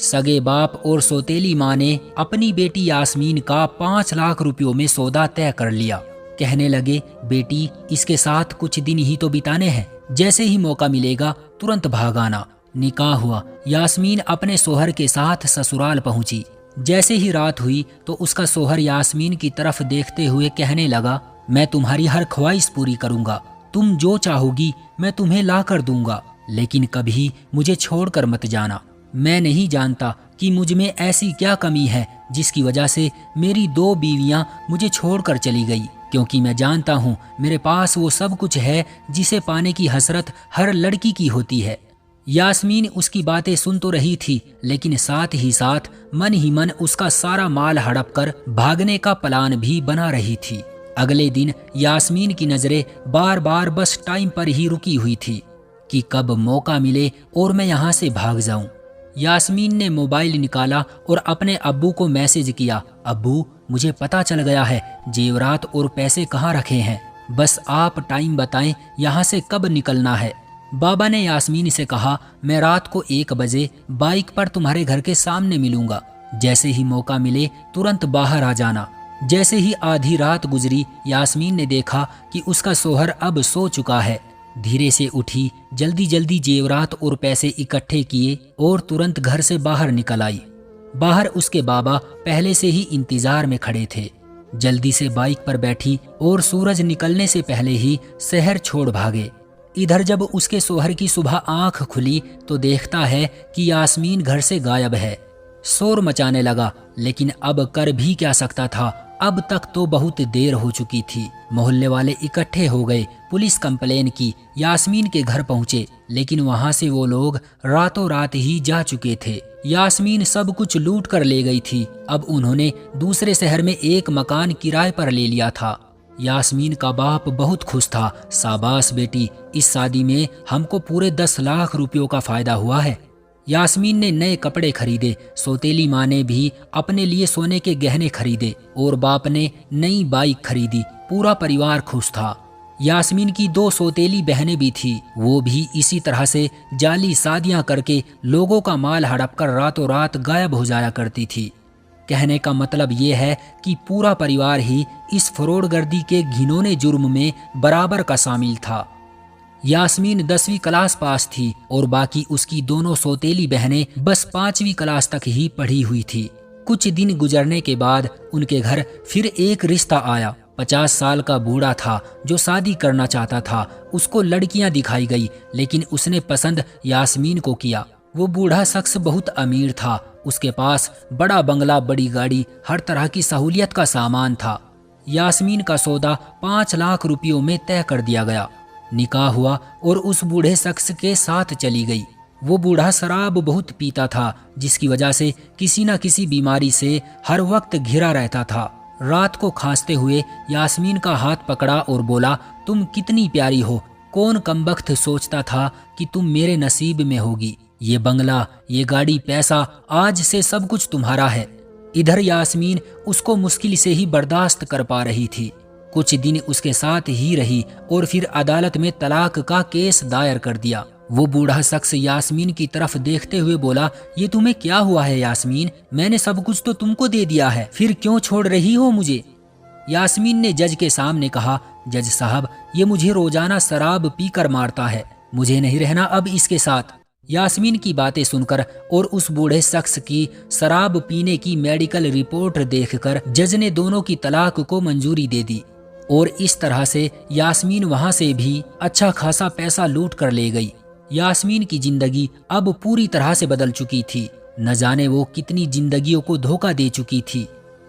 सगे बाप और सौतेली माँ ने अपनी बेटी यास्मीन का 5 लाख रुपयों में सौदा तय कर लिया। कहने लगे, बेटी इसके साथ कुछ दिन ही तो बिताने हैं, जैसे ही मौका मिलेगा तुरंत भाग आना। निकाह हुआ। यास्मीन अपने सोहर के साथ ससुराल पहुंची। जैसे ही रात हुई तो उसका सोहर यास्मीन की तरफ देखते हुए कहने लगा, मैं तुम्हारी हर ख्वाहिश पूरी करूंगा, तुम जो चाहोगी मैं तुम्हें ला कर दूंगा, लेकिन कभी मुझे छोड़कर मत जाना। मैं नहीं जानता कि मुझ में ऐसी क्या कमी है जिसकी वजह से मेरी 2 बीवियां मुझे छोड़कर चली गई, क्योंकि मैं जानता हूँ मेरे पास वो सब कुछ है जिसे पाने की हसरत हर लड़की की होती है। यास्मीन उसकी बातें सुन तो रही थी, लेकिन साथ ही साथ मन ही मन उसका सारा माल हड़प कर भागने का प्लान भी बना रही थी। अगले दिन यास्मीन की नजरें बार बार बस टाइम पर ही रुकी हुई थी कि कब मौका मिले और मैं यहाँ से भाग जाऊं। यास्मीन ने मोबाइल निकाला और अपने अब्बू को मैसेज किया, अब्बू मुझे पता चल गया है जेवरात और पैसे कहाँ रखे हैं, बस आप टाइम बताएं यहाँ से कब निकलना है। बाबा ने यास्मीन से कहा, मैं रात को 1 बजे बाइक पर तुम्हारे घर के सामने मिलूंगा, जैसे ही मौका मिले तुरंत बाहर आ जाना। जैसे ही आधी रात गुजरी, यास्मीन ने देखा कि उसका सोहर अब सो चुका है। धीरे से उठी, जल्दी जल्दी जेवरात और पैसे इकट्ठे किए और तुरंत घर से बाहर निकल आई। बाहर उसके बाबा पहले से ही इंतजार में खड़े थे। जल्दी से बाइक पर बैठी और सूरज निकलने से पहले ही शहर छोड़ भागे। इधर जब उसके सोहर की सुबह आंख खुली तो देखता है कि यास्मीन घर से गायब है। शोर मचाने लगा, लेकिन अब कर भी क्या सकता था, अब तक तो बहुत देर हो चुकी थी। मोहल्ले वाले इकट्ठे हो गए, पुलिस कंप्लेन की, यास्मीन के घर पहुंचे, लेकिन वहां से वो लोग रातों रात ही जा चुके थे। यास्मीन सब कुछ लूट कर ले गई थी। अब उन्होंने दूसरे शहर में एक मकान किराए पर ले लिया था। यास्मीन का बाप बहुत खुश था, शाबाश बेटी, इस शादी में हमको पूरे 10 लाख रुपयों का फायदा हुआ है। यास्मीन ने नए कपड़े खरीदे, सौतेली माँ ने भी अपने लिए सोने के गहने खरीदे और बाप ने नई बाइक खरीदी। पूरा परिवार खुश था। यास्मीन की 2 सौतेली बहनें भी थी, वो भी इसी तरह से जाली शादियां करके लोगों का माल हड़प कर रातों रात गायब हो जाया करती थी। कहने का मतलब ये है कि पूरा परिवार ही इस फरोड़गर्दी के घिनौने जुर्म में बराबर का शामिल था। यास्मीन 10वीं क्लास पास थी और बाकी उसकी दोनों सौतेली बहनें बस 5वीं क्लास तक ही पढ़ी हुई थी। कुछ दिन गुजरने के बाद उनके घर फिर एक रिश्ता आया। 50 साल का बूढ़ा था जो शादी करना चाहता था। उसको लड़कियां दिखाई गई, लेकिन उसने पसंद यास्मीन को किया। वो बूढ़ा शख्स बहुत अमीर था, उसके पास बड़ा बंगला, बड़ी गाड़ी, हर तरह की सहूलियत का सामान था। यास्मीन का सौदा 5 लाख रुपयों में तय कर दिया गया। निकाह हुआ और उस बूढ़े शख्स के साथ चली गई। वो बूढ़ा शराब बहुत पीता था, जिसकी वजह से किसी न किसी बीमारी से हर वक्त घिरा रहता था। रात को खांसते हुए यास्मीन का हाथ पकड़ा और बोला, तुम कितनी प्यारी हो, कौन कमबख्त सोचता था कि तुम मेरे नसीब में होगी। ये बंगला, ये गाड़ी, पैसा, आज से सब कुछ तुम्हारा है। इधर यास्मीन उसको मुश्किल से ही बर्दाश्त कर पा रही थी। कुछ दिन उसके साथ ही रही और फिर अदालत में तलाक का केस दायर कर दिया। वो बूढ़ा शख्स यास्मीन की तरफ देखते हुए बोला, ये तुम्हें क्या हुआ है यास्मीन, मैंने सब कुछ तो तुमको दे दिया है, फिर क्यों छोड़ रही हो मुझे। यास्मीन ने जज के सामने कहा, जज साहब, ये मुझे रोजाना शराब पीकर मारता है, मुझे नहीं रहना अब इसके साथ। यास्मीन की बातें सुनकर और उस बूढ़े शख्स की शराब पीने की मेडिकल रिपोर्ट देखकर जज ने दोनों की तलाक को मंजूरी दे दी और इस तरह से यास्मीन वहां से भी अच्छा खासा पैसा लूट कर ले गई। यास्मीन की जिंदगी अब पूरी तरह से बदल चुकी थी। न जाने वो कितनी जिंदगियों को धोखा दे चुकी थी।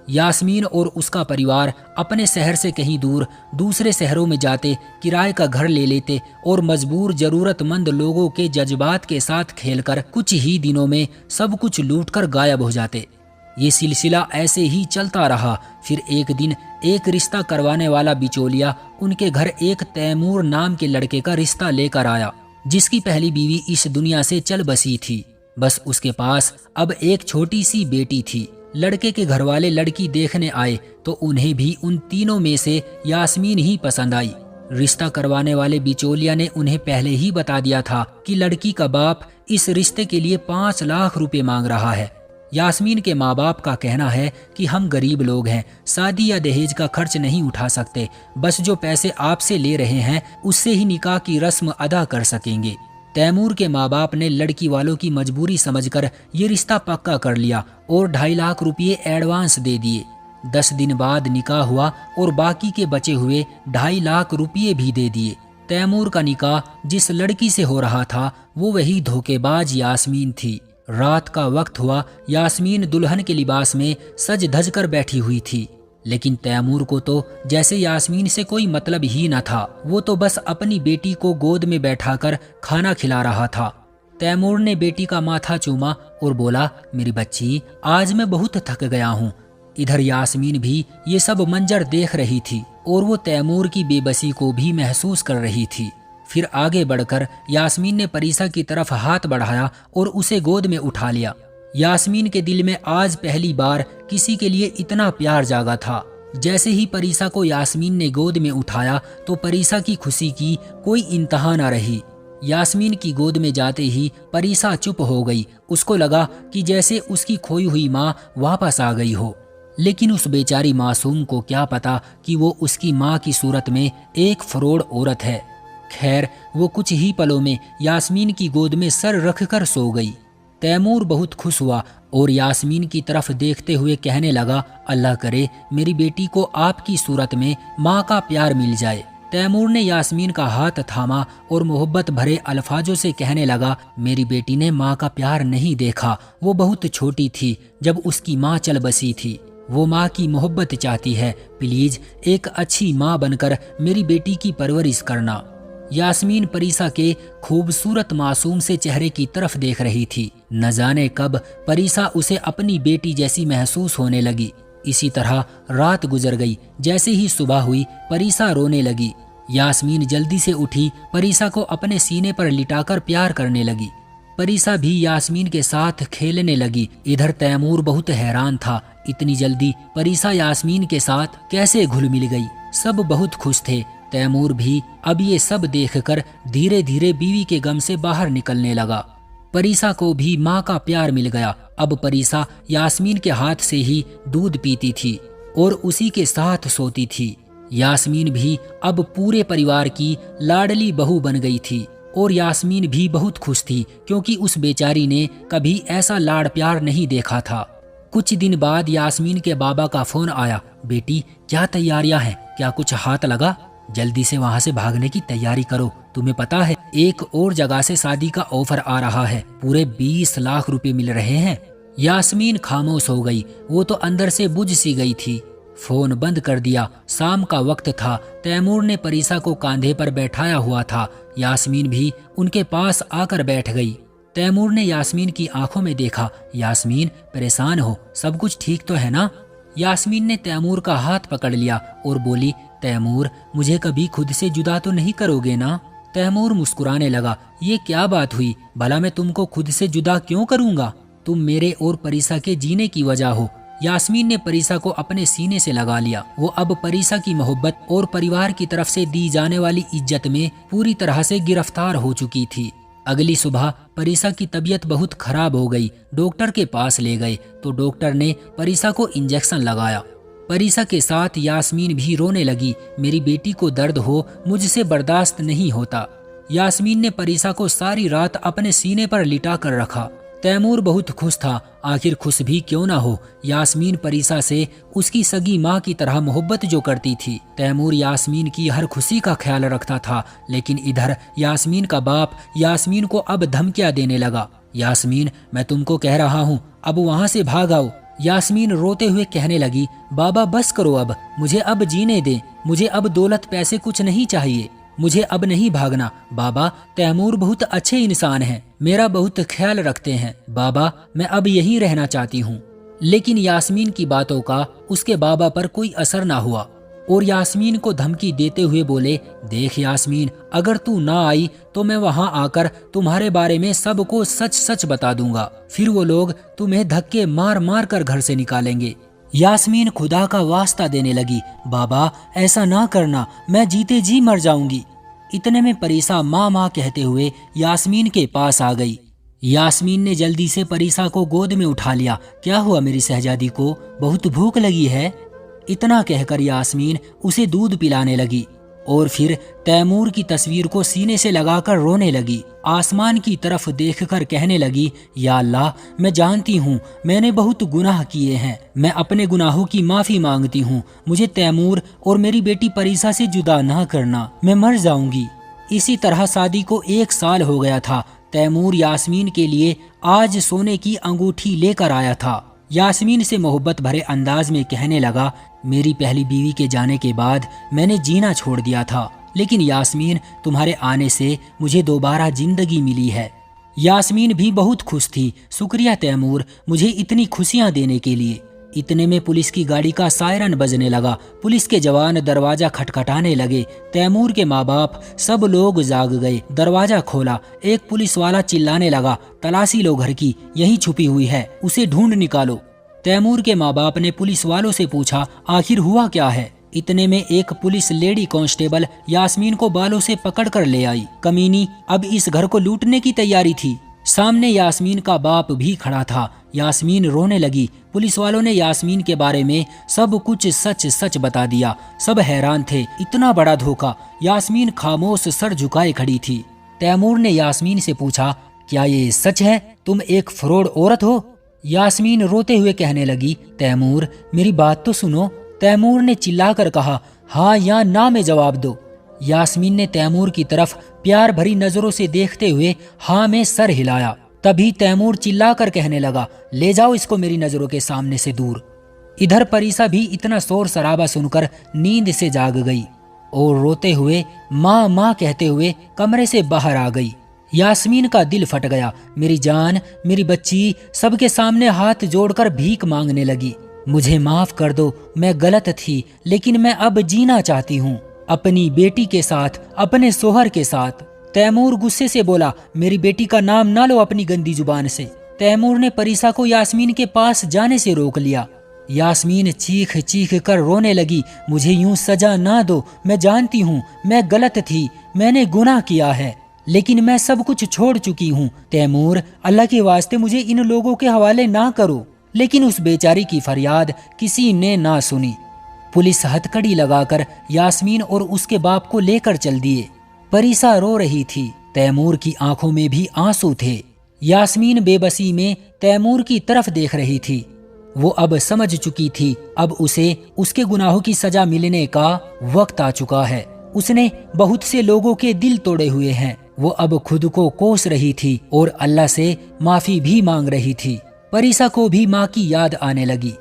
यास्मीन और उसका परिवार अपने शहर से कहीं दूर दूसरे शहरों में जाते, किराए का घर ले लेते और मजबूर जरूरतमंद लोगों के जज्बात के साथ खेलकर कुछ ही दिनों में सब कुछ लूटकर गायब हो जाते। ये सिलसिला ऐसे ही चलता रहा। फिर एक दिन एक रिश्ता करवाने वाला बिचौलिया उनके घर एक तैमूर नाम के लड़के का रिश्ता लेकर आया, जिसकी पहली बीवी इस दुनिया से चल बसी थी। बस उसके पास अब एक छोटी सी बेटी थी। लड़के के घरवाले लड़की देखने आए तो उन्हें भी उन तीनों में से यास्मीन ही पसंद आई। رشتہ کروانے والے बिचौलिया نے انہیں پہلے ہی بتا دیا تھا کہ لڑکی کا باپ اس رشتے کے لیے 5 لاکھ روپے مانگ رہا ہے۔ یاسمین کے ماں باپ کا کہنا ہے کہ ہم غریب لوگ ہیں، شادی یا دہیج کا خرچ نہیں اٹھا سکتے، بس جو پیسے آپ سے لے رہے ہیں اس سے ہی نکاح کی رسم ادا کر سکیں گے۔ تیمور کے ماں باپ نے لڑکی والوں کی مجبوری سمجھ کر یہ رشتہ پکا کر لیا اور 2.5 لاکھ روپے ایڈوانس دے دیے۔ 10 دن بعد نکاح ہوا اور باقی کے بچے ہوئے 2.5 لاکھ روپے بھی دے دیے۔ تیمور کا نکاح جس لڑکی سے ہو رہا تھا وہ وہی دھوکے باز یاسمین تھی۔ رات کا وقت ہوا، یاسمین دلہن کے لباس میں سج دھج کر بیٹھی ہوئی تھی، لیکن تیمور کو تو جیسے یاسمین سے کوئی مطلب ہی نہ تھا۔ وہ تو بس اپنی بیٹی کو گود میں بیٹھا کر کھانا کھلا رہا تھا۔ تیمور نے بیٹی کا ماتھا چوما اور بولا، میری بچی، آج میں بہت تھک گیا ہوں۔ ادھر یاسمین بھی یہ سب منظر دیکھ رہی تھی اور وہ تیمور کی بے بسی کو بھی محسوس کر رہی تھی۔ پھر آگے بڑھ کر یاسمین نے پریسا کی طرف ہاتھ بڑھایا اور اسے گود میں اٹھا لیا۔ یاسمین کے دل میں آج پہلی بار کسی کے لیے اتنا پیار جاگا تھا۔ جیسے ہی پریسا کو یاسمین نے گود میں اٹھایا تو پریسا کی خوشی کی کوئی انتہا نہ رہی۔ یاسمین کی گود میں جاتے ہی پریسا چپ ہو گئی۔ اس کو لگا کہ جیسے اس کی کھوئی ہوئی ماں واپس آ گئی ہو، لیکن اس بیچاری معصوم کو کیا پتا کہ وہ اس کی ماں کی صورت میں ایک فروڑ عورت ہے۔ خیر، وہ کچھ ہی پلوں میں یاسمین کی گود میں سر رکھ کر سو گئی۔ تیمور بہت خوش ہوا اور یاسمین کی طرف دیکھتے ہوئے کہنے لگا، اللہ کرے میری بیٹی کو آپ کی صورت میں ماں کا پیار مل جائے۔ تیمور نے یاسمین کا ہاتھ تھاما اور محبت بھرے الفاظوں سے کہنے لگا، میری بیٹی نے ماں کا پیار نہیں دیکھا، وہ بہت چھوٹی تھی جب اس کی ماں چل بسی تھی، وہ ماں کی محبت چاہتی ہے، پلیز ایک اچھی ماں بن کر میری بیٹی کی پرورش کرنا۔ یاسمین پریسا کے خوبصورت معصوم سے چہرے کی طرف دیکھ رہی تھی۔ نہ جانے کب پریسا اسے اپنی بیٹی جیسی محسوس ہونے لگی۔ اسی طرح رات گزر گئی۔ جیسے ہی صبح ہوئی پریسا رونے لگی۔ یاسمین جلدی سے اٹھی، پریسا کو اپنے سینے پر لٹا کر پیار کرنے لگی۔ پریسا بھی یاسمین کے ساتھ کھیلنے لگی۔ ادھر تیمور بہت حیران تھا، اتنی جلدی پریسا یاسمین کے ساتھ کیسے گھل مل گئی۔ سب بہت خوش تھے۔ تیمور بھی اب یہ سب دیکھ کر دھیرے دھیرے بیوی کے غم سے باہر نکلنے لگا۔ پریسا کو بھی ماں کا پیار مل گیا۔ اب پریسا یاسمین کے ہاتھ سے ہی دودھ پیتی تھی اور اسی کے ساتھ سوتی تھی۔ یاسمین بھی اب پورے پریوار کی لاڈلی بہو بن گئی تھی اور یاسمین بھی بہت خوش تھی کیونکہ اس بیچاری نے کبھی ایسا لاڈ پیار نہیں دیکھا تھا۔ کچھ دن بعد یاسمین کے بابا کا فون آیا، بیٹی کیا تیاریاں ہیں؟ کیا کچھ ہاتھ لگا؟ جلدی سے وہاں سے بھاگنے کی تیاری کرو، تمہیں پتا ہے ایک اور جگہ سے شادی کا آفر آ رہا ہے، پورے 20 لاکھ روپے مل رہے ہیں۔ یاسمین خاموش ہو گئی، وہ تو اندر سے بجھ سی گئی تھی۔ فون بند کر دیا۔ شام کا وقت تھا۔ تیمور نے پریسا کو کاندھے پر بیٹھایا ہوا تھا۔ یاسمین بھی ان کے پاس آ کر بیٹھ گئی۔ تیمور نے یاسمین کی آنکھوں میں دیکھا۔ یاسمین پریشان ہو؟ سب کچھ ٹھیک تو ہے نا؟ یاسمین نے تیمور کا ہاتھ پکڑ لیا اور بولی، تیمور مجھے کبھی خود سے جدا تو نہیں کرو گے نا؟ تیمور مسکرانے لگا، یہ کیا بات ہوئی؟ بھلا میں تم کو خود سے جدا کیوں کروں گا؟ تم میرے اور پریسا کے جینے کی وجہ ہو۔ یاسمین نے پریسا کو اپنے سینے سے لگا لیا۔ وہ اب پریسا کی محبت اور پریوار کی طرف سے دی جانے والی عزت میں پوری طرح سے گرفتار ہو چکی تھی۔ اگلی صبح پریسا کی طبیعت بہت خراب ہو گئی۔ ڈاکٹر کے پاس لے گئے تو ڈاکٹر نے پریسا کو انجیکشن لگایا۔ پریسا کے ساتھ یاسمین بھی رونے لگی، میری بیٹی کو درد ہو مجھ سے برداشت نہیں ہوتا۔ یاسمین نے پریسا کو ساری رات اپنے سینے پر لٹا کر رکھا۔ تیمور بہت خوش تھا، آخر خوش بھی کیوں نہ ہو، یاسمین پریسا سے اس کی سگی ماں کی طرح محبت جو کرتی تھی۔ تیمور یاسمین کی ہر خوشی کا خیال رکھتا تھا، لیکن ادھر یاسمین کا باپ یاسمین کو اب دھمکیاں دینے لگا۔ یاسمین میں تم کو کہہ رہا ہوں اب وہاں سے بھاگ آؤ۔ یاسمین روتے ہوئے کہنے لگی، بابا بس کرو، اب مجھے اب جینے دیں، مجھے اب دولت پیسے کچھ نہیں چاہیے، مجھے اب نہیں بھاگنا۔ بابا تیمور بہت اچھے انسان ہیں، میرا بہت خیال رکھتے ہیں، بابا میں اب یہیں رہنا چاہتی ہوں۔ لیکن یاسمین کی باتوں کا اس کے بابا پر کوئی اثر نہ ہوا اور یاسمین کو دھمکی دیتے ہوئے بولے، دیکھ یاسمین اگر تو نہ آئی تو میں وہاں آ کر تمہارے بارے میں سب کو سچ سچ بتا دوں گا، پھر وہ لوگ تمہیں دھکے مار مار کر گھر سے نکالیں گے۔ यास्मीन खुदा का वास्ता देने लगी, बाबा ऐसा ना करना, मैं जीते जी मर जाऊंगी। इतने में परीसा माँ माँ कहते हुए यास्मीन के पास आ गई। यास्मीन ने जल्दी से परीसा को गोद में उठा लिया। क्या हुआ मेरी शहजादी को, बहुत भूख लगी है? इतना कहकर यास्मीन उसे दूध पिलाने लगी और फिर तैमूर की तस्वीर को सीने से लगाकर रोने लगी। आसमान की तरफ देखकर कहने लगी, या अल्लाह, मैं जानती हूँ मैंने बहुत गुनाह किए हैं, मैं अपने गुनाहों की माफ़ी मांगती हूँ। मुझे तैमूर और मेरी बेटी परीसा से जुदा ना करना, मैं मर जाऊंगी। इसी तरह शादी को 1 साल हो गया था। तैमूर यास्मीन के लिए आज सोने की अंगूठी लेकर आया था। यास्मीन से मोहब्बत भरे अंदाज में कहने लगा, मेरी पहली बीवी के जाने के बाद मैंने जीना छोड़ दिया था, लेकिन यास्मीन तुम्हारे आने से मुझे दोबारा जिंदगी मिली है। यास्मीन भी बहुत खुश थी। शुक्रिया तैमूर, मुझे इतनी खुशियां देने के लिए। इतने में पुलिस की गाड़ी का सायरन बजने लगा। पुलिस के जवान दरवाजा खटखटाने लगे। तैमूर के माँ बाप सब लोग जाग गए। दरवाजा खोला, एक पुलिस वाला चिल्लाने लगा, तलाशी लो घर की, यहीं छुपी हुई है, उसे ढूंढ निकालो। तैमूर के माँ बाप ने पुलिस वालों से पूछा, आखिर हुआ क्या है? इतने में एक पुलिस लेडी कांस्टेबल यास्मीन को बालों से पकड़कर ले आई। कमीनी अब इस घर को लूटने की तैयारी थी। सामने यास्मीन का बाप भी खड़ा था। यास्मीन रोने लगी। पुलिस वालों ने यास्मीन के बारे में सब कुछ सच सच बता दिया। सब हैरान थे, इतना बड़ा धोखा। यास्मीन खामोश सर झुकाए खड़ी थी। तैमूर ने यास्मीन से पूछा, क्या ये सच है, तुम एक फ्रॉड औरत हो? यास्मीन रोते हुए कहने लगी, तैमूर मेरी बात तो सुनो। तैमूर ने चिल्लाकर कहा, हाँ या ना में जवाब दो। यास्मीन ने तैमूर की तरफ प्यार भरी नजरों से देखते हुए हाँ में सर हिलाया। तभी तैमूर चिल्लाकर कहने लगा, ले जाओ इसको मेरी नजरों के सामने से दूर। इधर परीसा भी इतना शोर शराबा सुनकर नींद से जाग गई और रोते हुए माँ माँ कहते हुए कमरे से बाहर आ गई। यास्मीन का दिल फट गया। मेरी जान, मेरी बच्ची, सबके सामने हाथ जोड़कर भीख मांगने लगी। मुझे माफ कर दो, मैं गलत थी, लेकिन मैं अब जीना चाहती हूँ, अपनी बेटी के साथ, अपने सोहर के साथ। तैमूर गुस्से से बोला, मेरी बेटी का नाम ना लो अपनी गंदी जुबान से। तैमूर ने परीसा को यास्मीन के पास जाने से रोक लिया। यास्मीन चीख चीख कर रोने लगी, मुझे यूं सजा ना दो, मैं जानती हूँ मैं गलत थी, मैंने गुनाह किया है, लेकिन मैं सब कुछ छोड़ चुकी हूँ। तैमूर, अल्लाह के वास्ते मुझे इन लोगों के हवाले ना करो। लेकिन उस बेचारी की फरियाद किसी ने ना सुनी। पुलिस हथकड़ी लगाकर यास्मीन और उसके बाप को लेकर चल दिए। परीसा रो रही थी। तैमूर की आंखों में भी आंसू थे। यास्मीन बेबसी में तैमूर की तरफ देख रही थी। वो अब समझ चुकी थी, अब उसे उसके गुनाहों की सजा मिलने का वक्त आ चुका है। उसने बहुत से लोगों के दिल तोड़े हुए हैं। वो अब खुद को कोस रही थी और अल्लाह से माफी भी मांग रही थी। परीसा को भी माँ की याद आने लगी।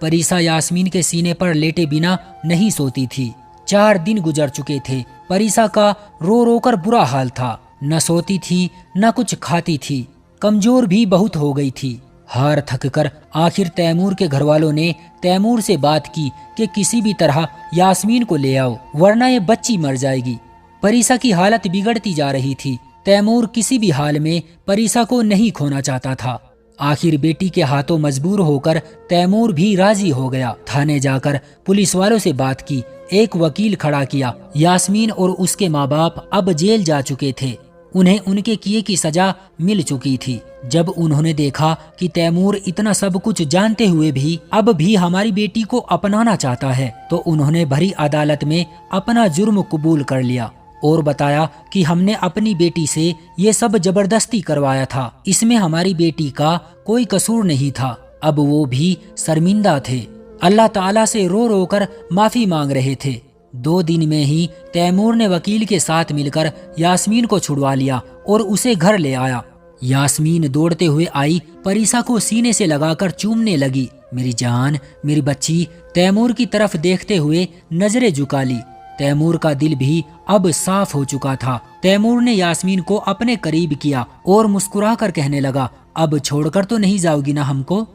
परीसा यास्मीन के सीने पर लेटे बिना नहीं सोती थी। 4 दिन गुजर चुके थे। परीसा का रो रो कर बुरा हाल था। न सोती थी, न कुछ खाती थी, कमजोर भी बहुत हो गई थी। हार थक कर आखिर तैमूर के घरवालों ने तैमूर से बात की कि किसी भी तरह यास्मीन को ले आओ, वरना ये बच्ची मर जाएगी। परीसा की हालत बिगड़ती जा रही थी। तैमूर किसी भी हाल में परीसा को नहीं खोना चाहता था। आखिर बेटी के हाथों मजबूर होकर तैमूर भी राजी हो गया। थाने जाकर पुलिस वालों से बात की, एक वकील खड़ा किया। यास्मीन और उसके माँ बाप अब जेल जा चुके थे। उन्हें उनके किए की सजा मिल चुकी थी। जब उन्होंने देखा कि तैमूर इतना सब कुछ जानते हुए भी अब भी हमारी बेटी को अपनाना चाहता है, तो उन्होंने भरी अदालत में अपना जुर्म कबूल कर लिया और बताया कि हमने अपनी बेटी से ये सब जबरदस्ती करवाया था, इसमें हमारी बेटी का कोई कसूर नहीं था। अब वो भी शर्मिंदा थे, अल्लाह ताला से रो रो कर माफी मांग रहे थे। 2 दिन में ही तैमूर ने वकील के साथ मिलकर यास्मीन को छुड़वा लिया और उसे घर ले आया। यास्मीन दौड़ते हुए आई, परीसा को सीने से लगाकर चूमने लगी। मेरी जान, मेरी बच्ची, तैमूर की तरफ देखते हुए नजरें झुका ली। तैमूर का दिल भी अब साफ हो चुका था। तैमूर ने यास्मीन को अपने करीब किया और मुस्कुराकर कहने लगा, अब छोड़कर तो नहीं जाओगी ना हमको?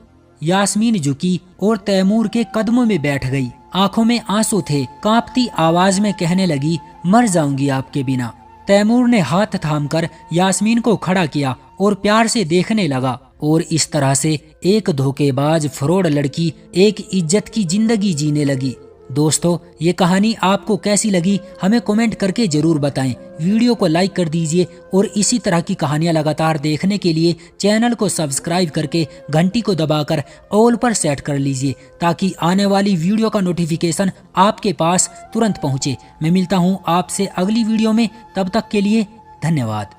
यास्मीन झुकी और तैमूर के कदमों में बैठ गई। आंखों में आंसू थे। कांपती आवाज में कहने लगी, मर जाऊंगी आपके बिना। तैमूर ने हाथ थामकर यास्मीन को खड़ा किया और प्यार से देखने लगा। اور اس طرح سے ایک دھوکے باز فراڈ لڑکی ایک عزت کی زندگی جینے لگی۔ دوستو، یہ کہانی آپ کو کیسی لگی ہمیں کمنٹ کر کے ضرور بتائیں۔ ویڈیو کو لائک کر دیجئے اور اسی طرح کی کہانیاں لگاتار دیکھنے کے لیے چینل کو سبسکرائب کر کے گھنٹی کو دبا کر آل پر سیٹ کر لیجئے تاکہ آنے والی ویڈیو کا نوٹیفیکیشن آپ کے پاس ترنت پہنچے۔ میں ملتا ہوں آپ سے اگلی ویڈیو میں، تب تک کے لیے دھنیہ واد۔